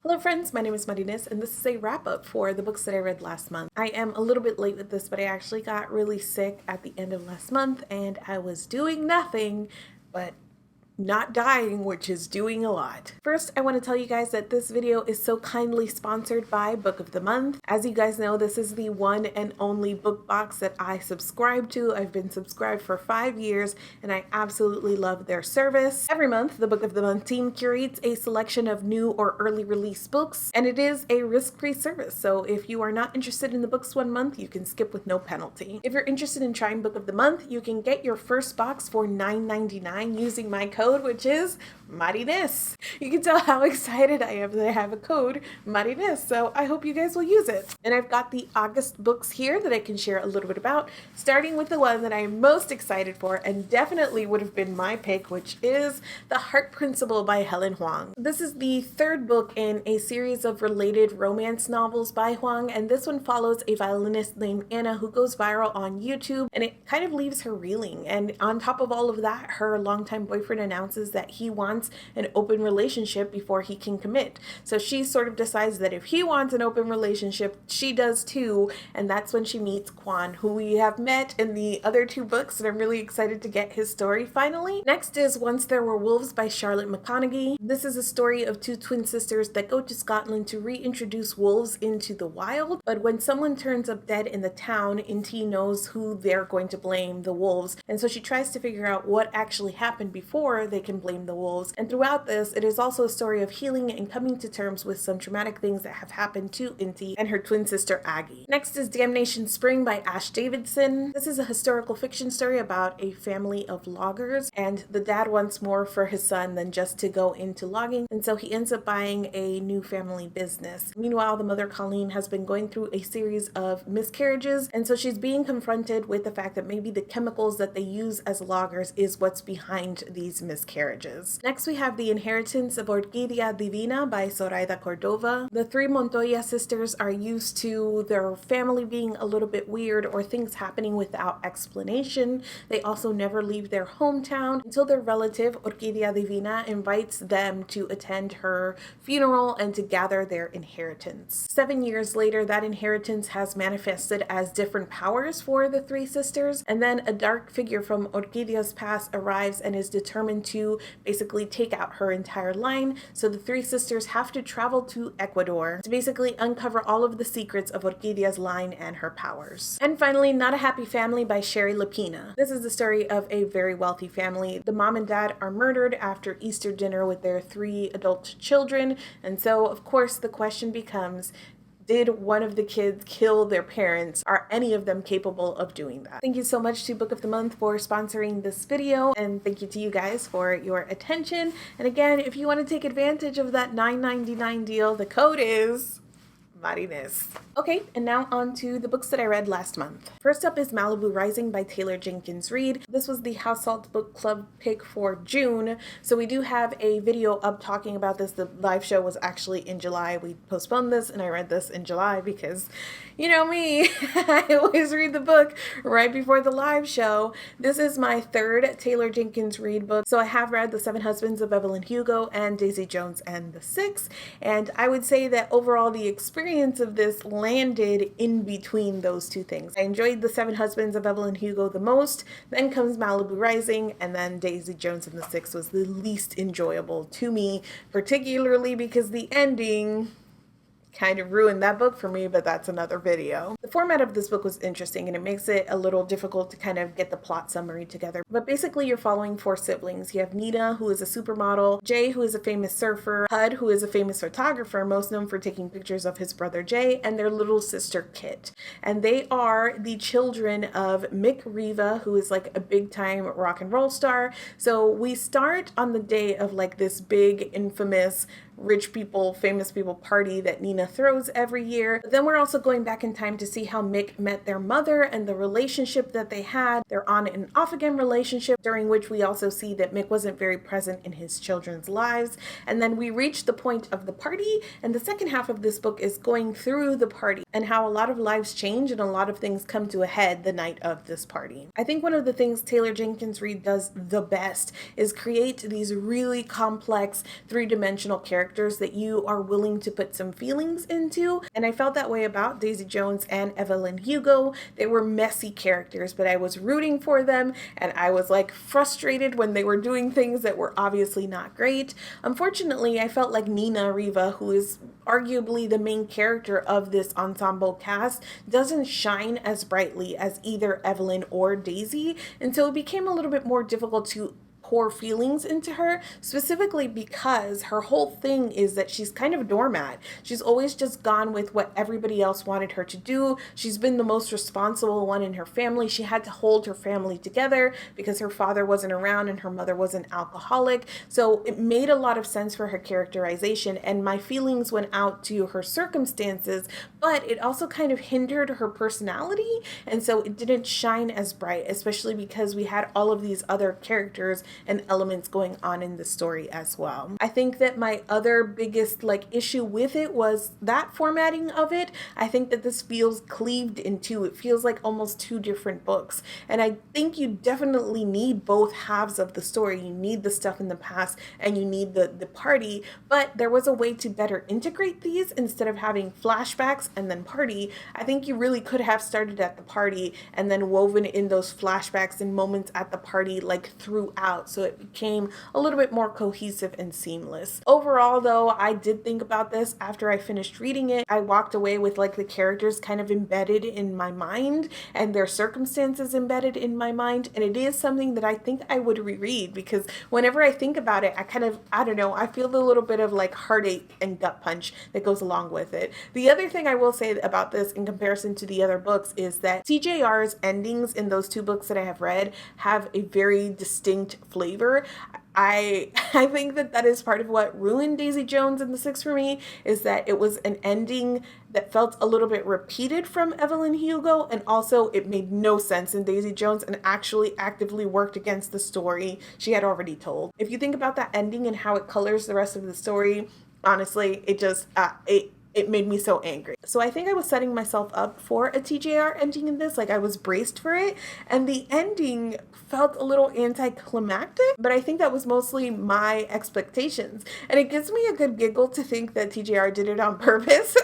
Hello friends, my name is Marinis and this is a wrap up for the books that I read last month. I am a little bit late with this, but I actually got really sick at the end of last month and I was doing nothing but not dying, which is doing a lot. First, I want to tell you guys that this video is so kindly sponsored by Book of the Month. As you guys know, this is the one and only book box that I subscribe to. I've been subscribed for 5 years and I absolutely love their service. Every month, the Book of the Month team curates a selection of new or early release books, and it is a risk-free service. So if you are not interested in the books one month, you can skip with no penalty. If you're interested in trying Book of the Month, you can get your first box for $9.99 using my code, which is Marinis. You can tell how excited I am that I have a code, Marinis, so I hope you guys will use it. And I've got the August books here that I can share a little bit about, starting with the one that I'm most excited for and definitely would have been my pick, which is The Heart Principle by Helen Hoang. This is the third book in a series of related romance novels by Hoang, and this one follows a violinist named Anna who goes viral on YouTube, and it kind of leaves her reeling. And on top of all of that, her longtime boyfriend announces that he wants an open relationship before he can commit. So she sort of decides that if he wants an open relationship, she does too, and that's when she meets Quan, who we have met in the other two books, and I'm really excited to get his story finally. Next is Once There Were Wolves by Charlotte McConaughey. This is a story of two twin sisters that go to Scotland to reintroduce wolves into the wild, but when someone turns up dead in the town, Inti knows who they're going to blame, the wolves, and so she tries to figure out what actually happened before they can blame the wolves. And throughout this, it is also a story of healing and coming to terms with some traumatic things that have happened to Inti and her twin sister Aggie. Next is Damnation Spring by Ash Davidson. This is a historical fiction story about a family of loggers, and the dad wants more for his son than just to go into logging, and so he ends up buying a new family business. Meanwhile, the mother Colleen has been going through a series of miscarriages, and so she's being confronted with the fact that maybe the chemicals that they use as loggers is what's behind these miscarriages. Next, we have The Inheritance of Orquídea Divina by Zoraida Cordova. The three Montoya sisters are used to their family being a little bit weird or things happening without explanation. They also never leave their hometown until their relative, Orquídea Divina, invites them to attend her funeral and to gather their inheritance. 7 years later, that inheritance has manifested as different powers for the three sisters, and then a dark figure from Orquídea's past arrives and is determined to basically take out her entire line, so the three sisters have to travel to Ecuador to basically uncover all of the secrets of Orquídea's line and her powers. And finally, Not a Happy Family by Sherry Lapina. This is the story of a very wealthy family. The mom and dad are murdered after Easter dinner with their 3 adult children, and so of course the question becomes, did one of the kids kill their parents? Are any of them capable of doing that? Thank you so much to Book of the Month for sponsoring this video, and thank you to you guys for your attention. And again, if you want to take advantage of that $9.99 deal, the code is Marinis. Okay, and now on to the books that I read last month. First up is Malibu Rising by Taylor Jenkins Reid. This was the House Salt Book Club pick for June, so we do have a video up talking about this. The live show was actually in July. We postponed this and I read this in July because, you know me, I always read the book right before the live show. This is my third Taylor Jenkins Reid book, so I have read The Seven Husbands of Evelyn Hugo and Daisy Jones and the Six, and I would say that overall the experience of this landed in between those two things. I enjoyed The Seven Husbands of Evelyn Hugo the most, then comes Malibu Rising, and then Daisy Jones and the Six was the least enjoyable to me, particularly because the ending kind of ruined that book for me, but that's another video. The format of this book was interesting and it makes it a little difficult to kind of get the plot summary together. But basically you're following 4 siblings. You have Nina, who is a supermodel, Jay, who is a famous surfer, Hud, who is a famous photographer, most known for taking pictures of his brother Jay, and their little sister Kit. And they are the children of Mick Riva, who is like a big time rock and roll star. So we start on the day of like this big infamous rich people, famous people party that Nina throws every year. But then we're also going back in time to see how Mick met their mother and the relationship that they had. They're on and off again relationship, during which we also see that Mick wasn't very present in his children's lives. And then we reach the point of the party, and the second half of this book is going through the party and how a lot of lives change and a lot of things come to a head the night of this party. I think one of the things Taylor Jenkins Reid does the best is create these really complex 3-dimensional characters characters that you are willing to put some feelings into. And I felt that way about Daisy Jones and Evelyn Hugo. They were messy characters, but I was rooting for them, and I was like frustrated when they were doing things that were obviously not great. Unfortunately, I felt like Nina Riva, who is arguably the main character of this ensemble cast, doesn't shine as brightly as either Evelyn or Daisy, and so it became a little bit more difficult to pour feelings into her, specifically because her whole thing is that she's kind of a doormat. She's always just gone with what everybody else wanted her to do. She's been the most responsible one in her family. She had to hold her family together because her father wasn't around and her mother was an alcoholic. So it made a lot of sense for her characterization, and my feelings went out to her circumstances, but it also kind of hindered her personality, and so it didn't shine as bright, especially because we had all of these other characters and elements going on in the story as well. I think that my other biggest issue with it was that formatting of it. I think that this feels cleaved in two. It feels like almost two different books. And I think you definitely need both halves of the story. You need the stuff in the past and you need the party, but there was a way to better integrate these instead of having flashbacks and then party. I think you really could have started at the party and then woven in those flashbacks and moments at the party throughout, so it became a little bit more cohesive and seamless. Overall, though, I did think about this after I finished reading it. I walked away with the characters kind of embedded in my mind and their circumstances embedded in my mind, and it is something that I think I would reread, because whenever I think about it, I don't know, I feel a little bit of heartache and gut punch that goes along with it. The other thing I will say about this in comparison to the other books is that TJR's endings in those two books that I have read have a very distinct flavor. I think that is part of what ruined Daisy Jones and the Six for me, is that it was an ending that felt a little bit repeated from Evelyn Hugo, and also it made no sense in Daisy Jones and actually actively worked against the story she had already told. If you think about that ending and how it colors the rest of the story, honestly, it just it made me so angry. So I think I was setting myself up for a TJR ending in this, I was braced for it, and the ending felt a little anticlimactic, but I think that was mostly my expectations. And it gives me a good giggle to think that TJR did it on purpose.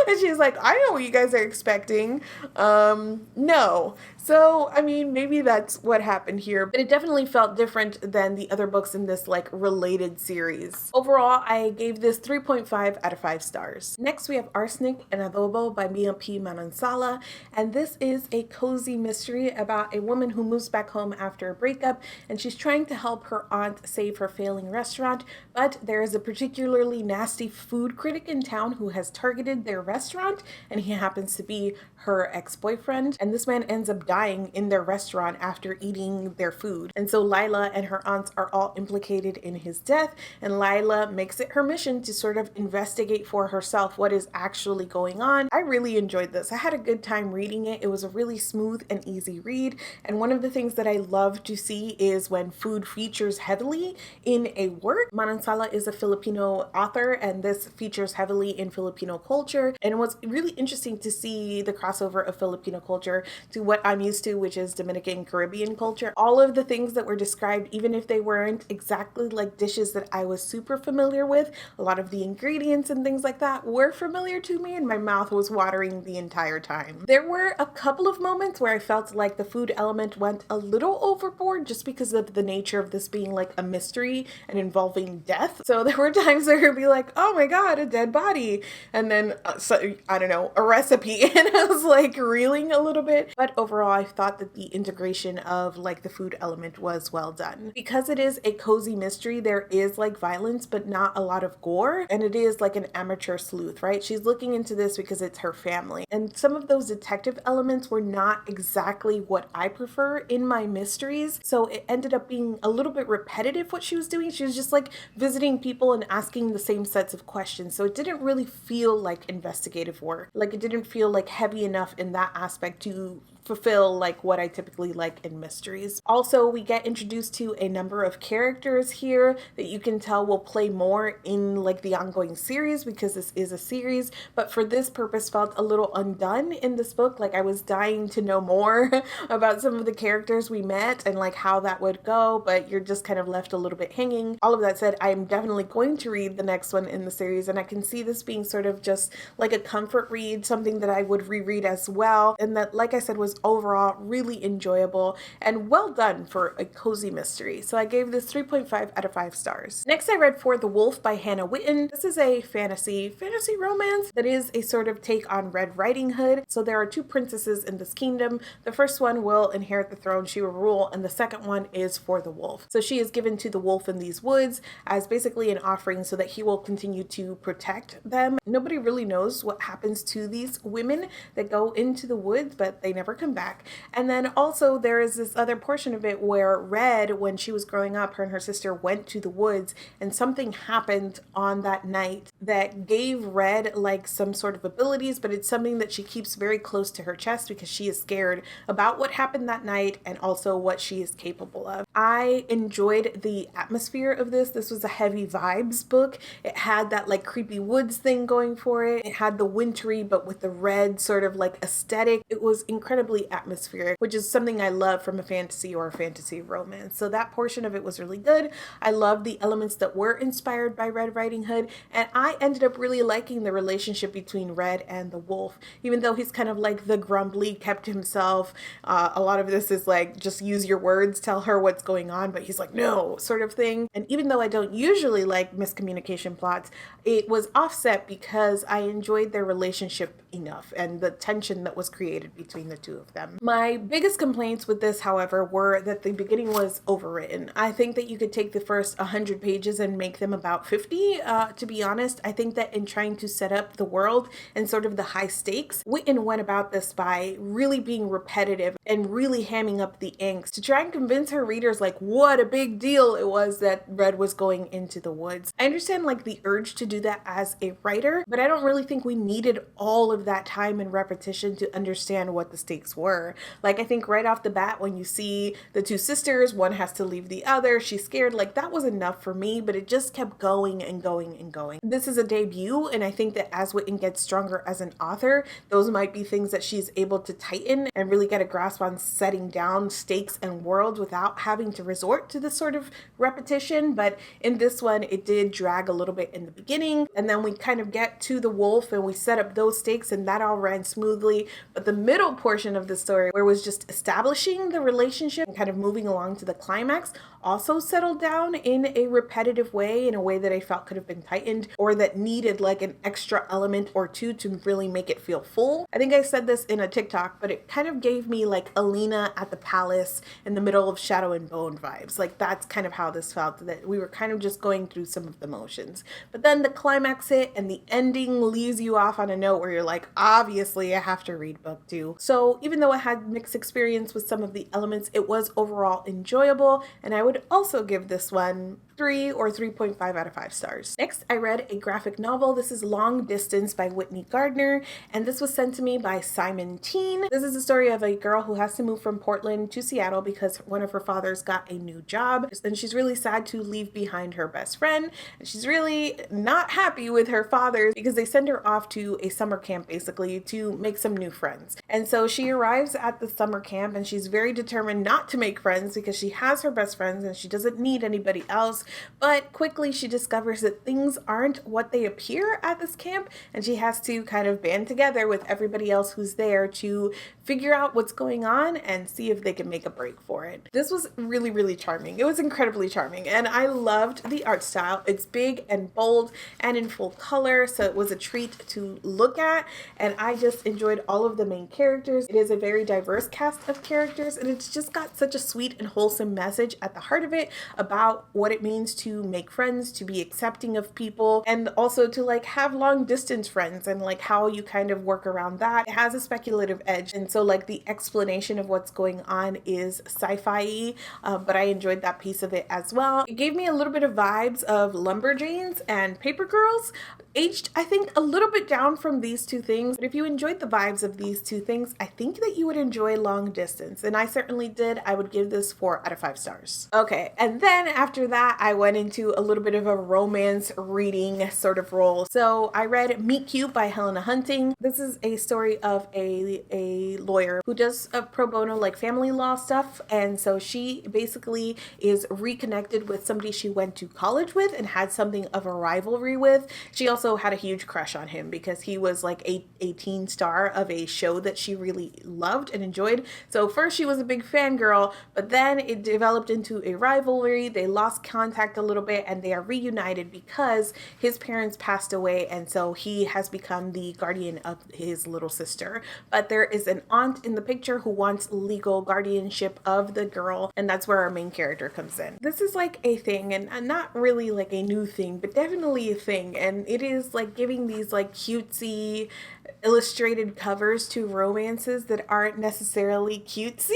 And she's like, I know what you guys are expecting. No. So, I mean, maybe that's what happened here, but it definitely felt different than the other books in this related series. Overall, I gave this 3.5 out of 5 stars. Next, we have Arsenic and Adobo by Mia P. Manansala, and this is a cozy mystery about a woman who moves back home after a breakup, and she's trying to help her aunt save her failing restaurant, but there is a particularly nasty food critic in town who has targeted their restaurant, and he happens to be her ex-boyfriend, and this man ends up dying in their restaurant after eating their food. And so Lila and her aunts are all implicated in his death, and Lila makes it her mission to sort of investigate for herself what is actually going on. I really enjoyed this. I had a good time reading it. It was a really smooth and easy read, and one of the things that I love to see is when food features heavily in a work. Manansala is a Filipino author, and this features heavily in Filipino culture, and it was really interesting to see the crossover of Filipino culture to what I'm used to, which is Dominican Caribbean culture. All of the things that were described, even if they weren't exactly like dishes that I was super familiar with, a lot of the ingredients and things like that were familiar to me, and my mouth was watering the entire time. There were a couple of moments where I felt like the food element went a little overboard just because of the nature of this being a mystery and involving death. So there were times where it'd be like, oh my god, a dead body, and then I don't know, a recipe, and I was reeling a little bit. But overall, I thought that the integration of the food element was well done. Because it is a cozy mystery, there is violence, but not a lot of gore, and it is an amateur sleuth, right? She's looking into this because it's her family, and some of those detective elements were not exactly what I prefer in my mysteries, so it ended up being a little bit repetitive what she was doing. She was just visiting people and asking the same sets of questions, so it didn't really feel like investigative work. It didn't feel heavy enough in that aspect to fulfill like what I typically like in mysteries. Also, we get introduced to a number of characters here that you can tell will play more in like the ongoing series, because this is a series, but for this purpose felt a little undone in this book. Like I was dying to know more about some of the characters we met and like how that would go, but you're just kind of left a little bit hanging. All of that said, I am definitely going to read the next one in the series, and I can see this being sort of just like a comfort read, something that I would reread as well, and that, like I said, was overall really enjoyable and well done for a cozy mystery. So I gave this 3.5 out of 5 stars. Next, I read For the Wolf by Hannah Whitten. This is a fantasy romance that is a sort of take on Red Riding Hood. So there are 2 princesses in this kingdom. The first one will inherit the throne, she will rule, and the second one is for the wolf. So she is given to the wolf in these woods as basically an offering so that he will continue to protect them. Nobody really knows what happens to these women that go into the woods, but they never come back. And then also there is this other portion of it where Red, when she was growing up, her and her sister went to the woods, and something happened on that night that gave Red like some sort of abilities, but it's something that she keeps very close to her chest because she is scared about what happened that night and also what she is capable of. I enjoyed the atmosphere of this. This was a heavy vibes book. It had that like creepy woods thing going for it. It had the wintry but with the red sort of like aesthetic. It was incredibly atmospheric, which is something I love from a fantasy or a fantasy romance. So that portion of it was really good. I loved the elements that were inspired by Red Riding Hood, and I ended up really liking the relationship between Red and the wolf, even though he's kind of like the grumbly, kept to himself. A lot of this is like, just use your words, tell her what's going on, but he's like, no, sort of thing. And even though I don't usually like miscommunication plots, it was offset because I enjoyed their relationship enough and the tension that was created between the two of them. My biggest complaints with this, however, were that the beginning was overwritten. I think that you could take the first 100 pages and make them about 50. To be honest, I think that in trying to set up the world and sort of the high stakes, Whitten went about this by really being repetitive and really hamming up the angst to try and convince her readers like what a big deal it was that Red was going into the woods. I understand like the urge to do that as a writer, but I don't really think we needed all of that time and repetition to understand what the stakes were. Like I think right off the bat when you see the 2 sisters, one has to leave the other, she's scared, like that was enough for me, but it just kept going and going and going. This is a debut, and I think that as Whitten gets stronger as an author, those might be things that she's able to tighten and really get a grasp on setting down stakes and worlds without having to resort to this sort of repetition. But in this one, it did drag a little bit in the beginning, and then we kind of get to the wolf and we set up those stakes and that all ran smoothly. But the middle portion of the story, where it was just establishing the relationship and kind of moving along to the climax, also settled down in a repetitive way, in a way that I felt could have been tightened or that needed like an extra element or two to really make it feel full. I think I said this in a TikTok, but it kind of gave me like Helena at the palace in the middle of Shadow and Bone vibes. Like that's kind of how this felt, that we were kind of just going through some of the motions. But then the climax hit and the ending leaves you off on a note where you're like, obviously I have to read book 2. So even though I had mixed experience with some of the elements, it was overall enjoyable, and I would also give this one 3 or 3.5 out of 5 stars. Next, I read a graphic novel. This is Long Distance by Whitney Gardner, and this was sent to me by Simon Teen. This is the story of a girl who has to move from Portland to Seattle because one of her fathers got a new job, and she's really sad to leave behind her best friend, and she's really not happy with her father because they send her off to a summer camp basically to make some new friends. And so she arrives at the summer camp and she's very determined not to make friends because she has her best friends and she doesn't need anybody else. But quickly she discovers that things aren't what they appear at this camp, and she has to kind of band together with everybody else who's there to figure out what's going on and see if they can make a break for it. This was really, really charming. It was incredibly charming, and I loved the art style. It's big and bold and in full color, so it was a treat to look at, and I just enjoyed all of the main characters. It is a very diverse cast of characters, and it's just got such a sweet and wholesome message at the heart of it about what it means means to make friends, to be accepting of people, and also to like have long distance friends and like how you kind of work around that. It has a speculative edge, and so like the explanation of what's going on is sci-fi, but I enjoyed that piece of it as well. It gave me a little bit of vibes of Lumberjanes and Paper Girls, aged I think a little bit down from these two things, but if you enjoyed the vibes of these two things, I think that you would enjoy Long Distance, and I certainly did. I would give this 4 out of 5 stars. Okay, and then after that I went into a little bit of a romance reading sort of role. So I read Meet Cute by Helena. This is a story of a lawyer who does a pro bono like family law stuff, and so she basically is reconnected with somebody she went to college with and had something of a rivalry with. She also had a huge crush on him because he was like a teen star of a show that she really loved and enjoyed. So first she was a big fangirl, but then it developed into a rivalry. They lost contact a little bit and they are reunited because his parents passed away, and so he has become the guardian of his little sister. But there is an aunt in the picture who wants legal guardianship of the girl, and that's where our main character comes in. This is like a thing, and not really like a new thing, but definitely a thing, and it is like giving these like cutesy illustrated covers to romances that aren't necessarily cutesy.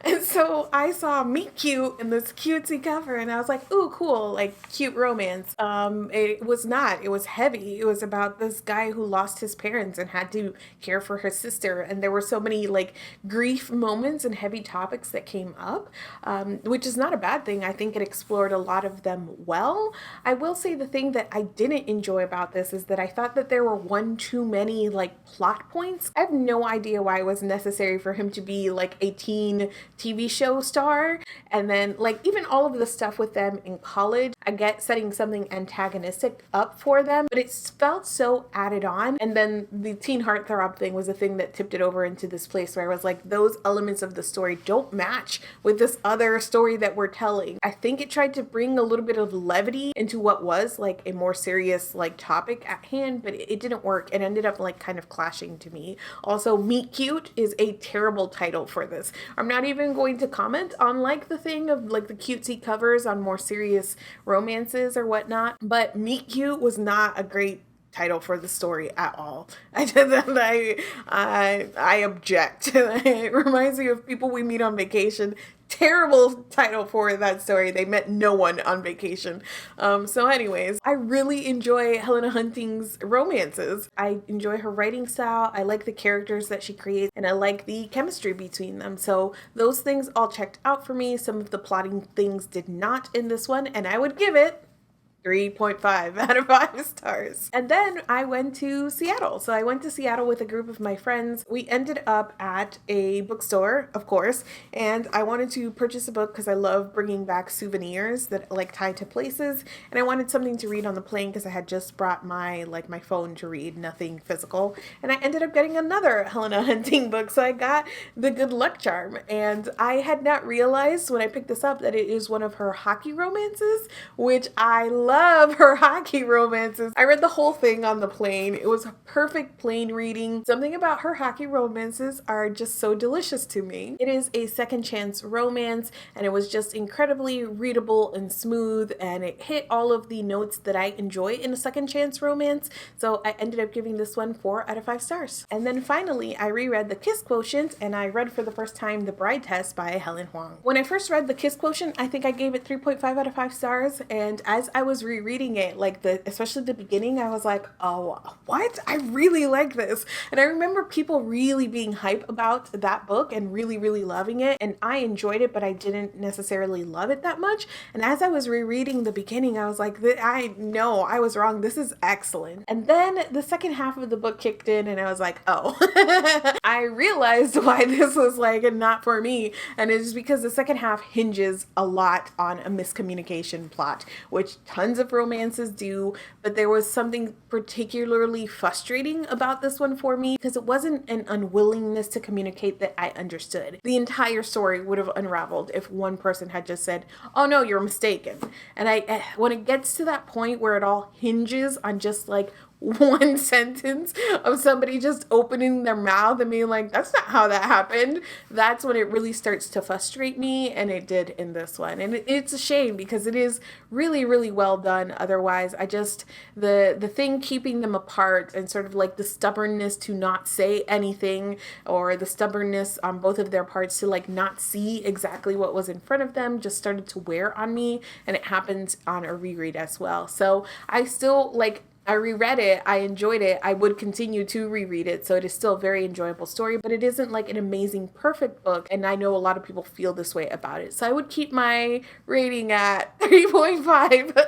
And so I saw Meet Cute in this cutesy cover and I was like, ooh, cool, like cute romance. It was not, it was heavy. It was about this guy who lost his parents and had to care for his sister, and there were so many like grief moments and heavy topics that came up, which is not a bad thing. I think it explored a lot of them well. I will say the thing that I didn't enjoy about this is that I thought that there were one too many like plot points. I have no idea why it was necessary for him to be like a teen TV show star, and then like even all of the stuff with them in college. I get setting something antagonistic up for them, but it felt so added on. And then the teen heartthrob thing was the thing that tipped it over into this place where I was like, those elements of the story don't match with this other story that we're telling. I think it tried to bring a little bit of levity into what was like a more serious like topic at hand, but it didn't work. It ended up like kind of clashing to me. Also, Meet Cute is a terrible title for this. I'm not even going to comment on like the thing of like the cutesy covers on more serious romances or whatnot, but Meet Cute was not a great title for the story at all. I object. It reminds me of People We Meet on Vacation. Terrible title for that story. They met no one on vacation. So anyways, I really enjoy Helena Hunting's romances. I enjoy her writing style. I like the characters that she creates, and I like the chemistry between them. So those things all checked out for me. Some of the plotting things did not in this one, and I would give it 3.5 out of 5 stars. And then I went to Seattle. So I went to Seattle with a group of my friends. We ended up at a bookstore, of course, and I wanted to purchase a book because I love bringing back souvenirs that like tie to places, and I wanted something to read on the plane because I had just brought my phone to read, nothing physical, and I ended up getting another Helena Hunting book. So I got The Good Luck Charm, and I had not realized when I picked this up that it is one of her hockey romances, which I love her hockey romances. I read the whole thing on the plane. It was a perfect plane reading. Something about her hockey romances are just so delicious to me. It is a second chance romance, and it was just incredibly readable and smooth, and it hit all of the notes that I enjoy in a second chance romance. So I ended up giving this one 4 out of 5 stars. And then finally, I reread The Kiss Quotient, and I read for the first time The Bride Test by Helen Hoang. When I first read The Kiss Quotient, I think I gave it 3.5 out of 5 stars, and as I was rereading it, especially the beginning, I was like, oh, what? I really like this. And I remember people really being hype about that book and really, really loving it. And I enjoyed it, but I didn't necessarily love it that much. And as I was rereading the beginning, I was like, I know I was wrong. This is excellent. And then the second half of the book kicked in and I was like, oh, I realized why this was like not for me. And it's because the second half hinges a lot on a miscommunication plot, which tons of romances do, but there was something particularly frustrating about this one for me because it wasn't an unwillingness to communicate that I understood. The entire story would have unraveled if one person had just said, oh no, you're mistaken. And when it gets to that point where it all hinges on just like one sentence of somebody just opening their mouth and being like, that's not how that happened, that's when it really starts to frustrate me, and it did in this one. And it's a shame because it is really, really well done. Otherwise, I just, the thing keeping them apart and sort of like the stubbornness to not say anything, or the stubbornness on both of their parts to like not see exactly what was in front of them, just started to wear on me, and it happened on a reread as well. So I still like, I reread it, I enjoyed it, I would continue to reread it, so it is still a very enjoyable story, but it isn't like an amazing, perfect book, and I know a lot of people feel this way about it. So I would keep my rating at 3.5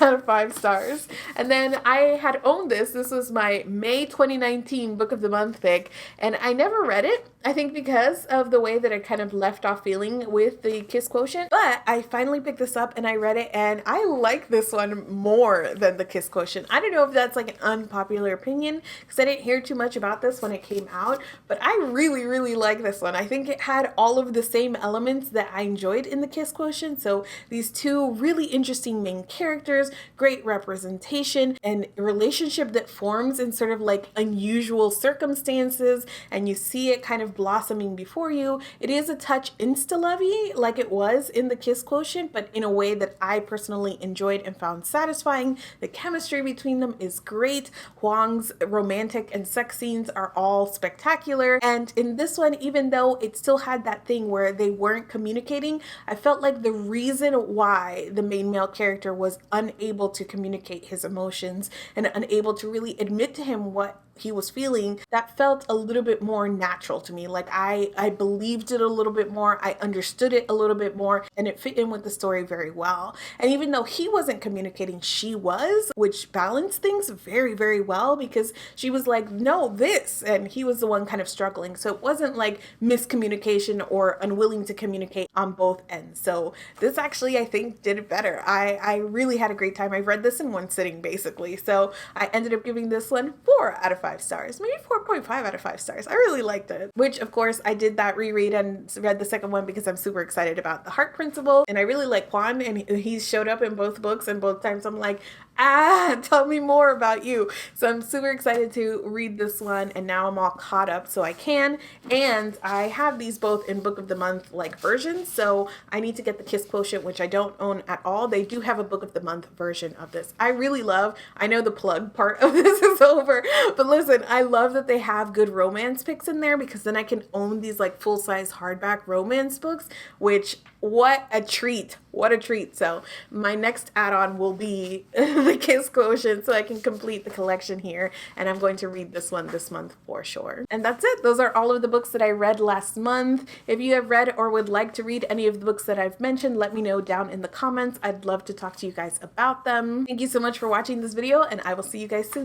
out of 5 stars. And then I had owned this. This was my May 2019 Book of the Month pick, and I never read it. I think because of the way that I kind of left off feeling with the Kiss Quotient. But I finally picked this up and I read it, and I like this one more than the Kiss Quotient. I don't know if that's like an unpopular opinion because I didn't hear too much about this when it came out, but I really, really like this one. I think it had all of the same elements that I enjoyed in the Kiss Quotient. So these two really interesting main characters, great representation, and a relationship that forms in sort of like unusual circumstances, and you see it kind of blossoming before you. It is a touch insta-lovey like it was in the Kiss Quotient, but in a way that I personally enjoyed and found satisfying. The chemistry between them is great. Hoang's romantic and sex scenes are all spectacular. And in this one, even though it still had that thing where they weren't communicating, I felt like the reason why the main male character was unable to communicate his emotions and unable to really admit to him what he was feeling, that felt a little bit more natural to me. Like I believed it a little bit more, I understood it a little bit more, and it fit in with the story very well. And even though he wasn't communicating, she was, which balanced things very, very well, because she was like, no, this, and he was the one kind of struggling. So it wasn't like miscommunication or unwilling to communicate on both ends. So this actually, I think, did it better. I really had a great time. I read this in one sitting basically. So I ended up giving this one 4 out of 5 stars, maybe 4.5 out of 5 stars. I really liked it, which of course I did that reread and read the second one because I'm super excited about the heart principle, and I really like Juan, and he showed up in both books, and both times I'm like, tell me more about you. So I'm super excited to read this one, and now I'm all caught up so I can. And I have these both in Book of the Month like versions, so I need to get the Kiss Quotient, which I don't own at all. They do have a Book of the Month version of this. I really love, I know the plug part of this is over, but listen, I love that they have good romance picks in there, because then I can own these like full-size hardback romance books, which, what a treat. What a treat. So my next add-on will be the Kiss Quotient, so I can complete the collection here, and I'm going to read this one this month for sure. And that's it. Those are all of the books that I read last month. If you have read or would like to read any of the books that I've mentioned, let me know down in the comments. I'd love to talk to you guys about them. Thank you so much for watching this video, and I will see you guys soon.